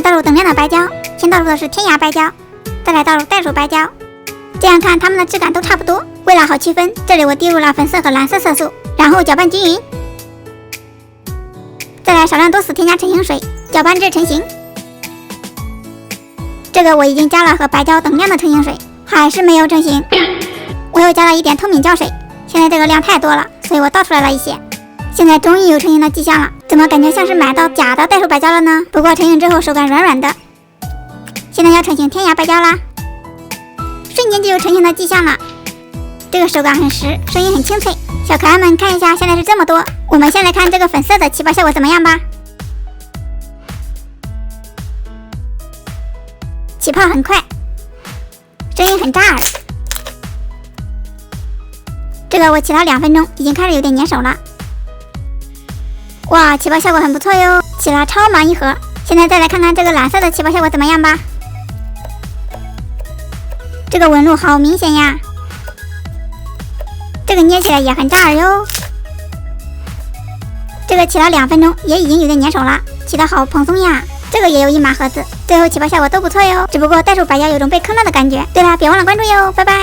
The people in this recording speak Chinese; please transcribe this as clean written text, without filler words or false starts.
在倒入等量的白胶，先倒入的是天涯白胶，再来倒入袋鼠白胶。这样看它们的质感都差不多。为了好区分，这里我滴入了粉色和蓝色色素，然后搅拌均匀。再来少量多次添加成型水，搅拌至成型。这个我已经加了和白胶等量的成型水，还是没有成型。我又加了一点透明胶水，现在这个量太多了，所以我倒出来了一些。现在终于有成型的迹象了，怎么感觉像是买到假的袋鼠白胶了呢？不过成型之后手感软软的。现在要成型天涯白胶啦，瞬间就有成型的迹象了。这个手感很实，声音很清脆。小可爱们看一下，现在是这么多。我们先来看这个粉色的起泡效果怎么样吧。起泡很快，声音很炸耳。这个我起了2分钟，已经开始有点粘手了。哇，起泡效果很不错哟，起了超满一盒。现在再来看看这个蓝色的起泡效果怎么样吧。这个纹路好明显呀，这个捏起来也很炸耳哟。这个起了2分钟，也已经有点粘手了，起得好蓬松呀。这个也有1码盒子，最后起泡效果都不错哟，只不过袋鼠白胶有种被坑了的感觉。对了，别忘了关注哟，拜拜。